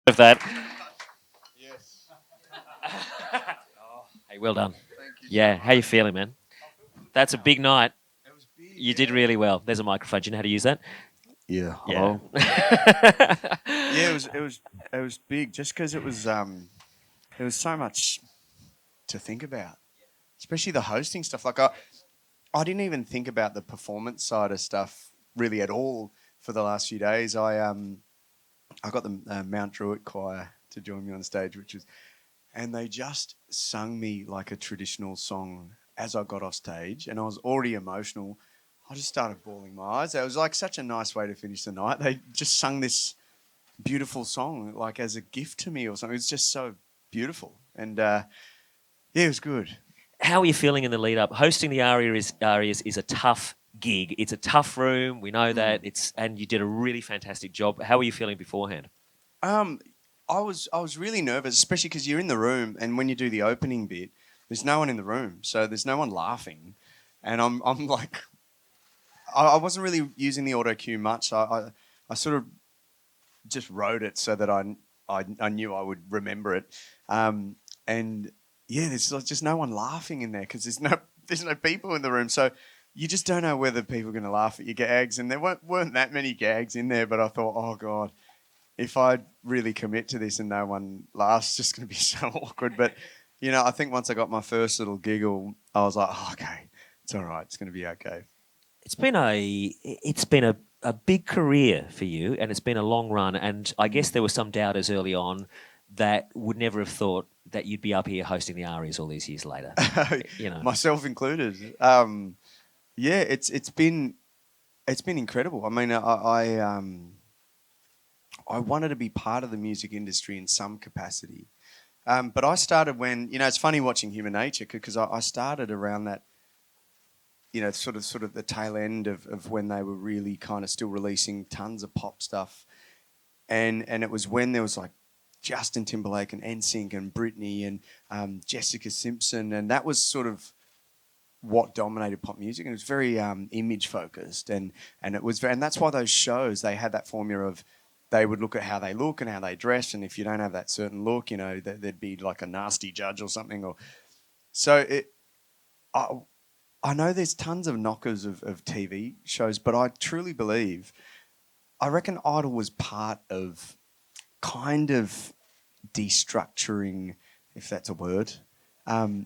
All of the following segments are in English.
of that. Yes. Hey, well done. Thank you. Yeah, how you feeling, man? That's a big night. It was big. You did really well. There's a microphone. Do you know how to use that? Yeah. Yeah. Hello. Yeah, it was big just because there was so much to think about, especially the hosting stuff. Like I didn't even think about the performance side of stuff really at all for the last few days. I got the Mount Druitt Choir to join me on stage, and they just sung me like a traditional song as I got off stage, and I was already emotional. I just started bawling my eyes. It was like such a nice way to finish the night. They just sung this beautiful song like as a gift to me or something. It's just so beautiful, and yeah, it was good. How are you feeling in the lead up? Hosting the Arias is a tough gig. It's a tough room. We know that. And you did a really fantastic job. How were you feeling beforehand? Um, I was really nervous, especially because you're in the room, and when you do the opening bit, there's no one in the room, so there's no one laughing, and I'm like, I wasn't really using the auto cue much. I sort of just wrote it so that I knew I would remember it, and yeah, there's just no one laughing in there because there's no people in the room, so you just don't know whether people are going to laugh at your gags, and there weren't that many gags in there, but I thought, oh god, if I really commit to this and no one laughs, it's just going to be so awkward. But I think once I got my first little giggle, I was like, oh, okay, it's all right, it's going to be okay. It's been a big career for you, and it's been a long run. And I guess there were some doubters early on that would never have thought that you'd be up here hosting the Arias all these years later. Myself included. Yeah, it's been incredible. I mean, I wanted to be part of the music industry in some capacity. But I started when, it's funny watching Human Nature because I started around that, sort of the tail end of when they were really kind of still releasing tons of pop stuff. And it was when there was like Justin Timberlake and NSYNC and Britney and Jessica Simpson. And that was sort of what dominated pop music. And it was very image focused. And that's why those shows, they had that formula of, they would look at how they look and how they dress, and if you don't have that certain look, there'd be like a nasty judge or something. I know there's tons of knockers of TV shows, but I truly believe, I reckon Idol was part of kind of destructuring, if that's a word, the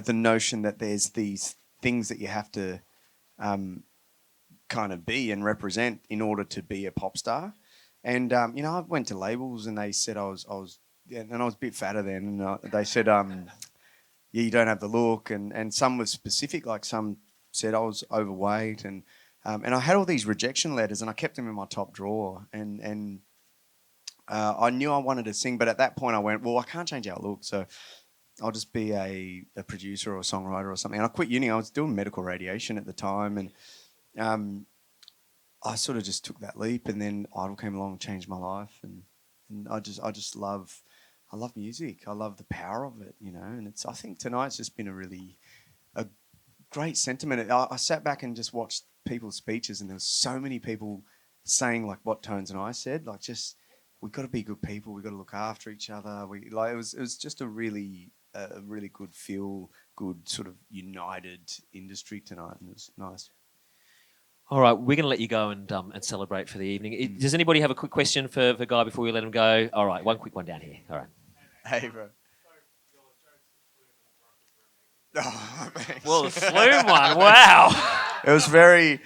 notion that there's these things that you have to kind of be and represent in order to be a pop star. And I went to labels and they said I was yeah, and I was a bit fatter then, and they said yeah, you don't have the look, and some were specific, like some said I was overweight, and I had all these rejection letters and I kept them in my top drawer, and I knew I wanted to sing, but at that point I went, well, I can't change how I look, so I'll just be a producer or a songwriter or something. And I quit uni. I was doing medical radiation at the time, and I sort of just took that leap, and then Idol came along and changed my life, and I love music. I love the power of it, and I think tonight's just been a great sentiment. I sat back and just watched people's speeches, and there was so many people saying like what Tones and I said, like just we've got to be good people, we've got to look after each other. It was just a really good feel good sort of united industry tonight, and it was nice. All right, we're going to let you go and celebrate for the evening. Does anybody have a quick question for Guy before we let him go? All right, one quick one down here. All right. Hey, bro. Oh, thanks. Well, the flume one, wow. It was very.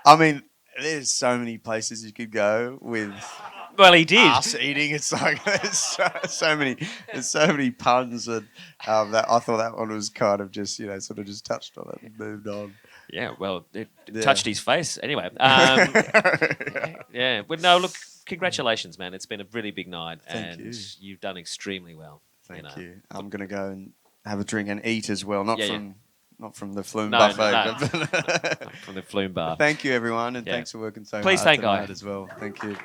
I mean, there's so many places you could go with. Well, he did. Ass eating. It's like there's so many puns, and that I thought that one was kind of just sort of just touched on it and moved on. Yeah, well, it touched his face anyway. Yeah, but no, look, congratulations, man. It's been a really big night, Thank you. You've done extremely well. Thank you. I'm gonna go and have a drink and eat as well, not from the Flume No, buffet. no. But From the Flume Bar. Thank you, everyone, and Yeah. thanks for working so Please hard thank Guy. tonight as well. Thank you.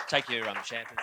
Take your champers.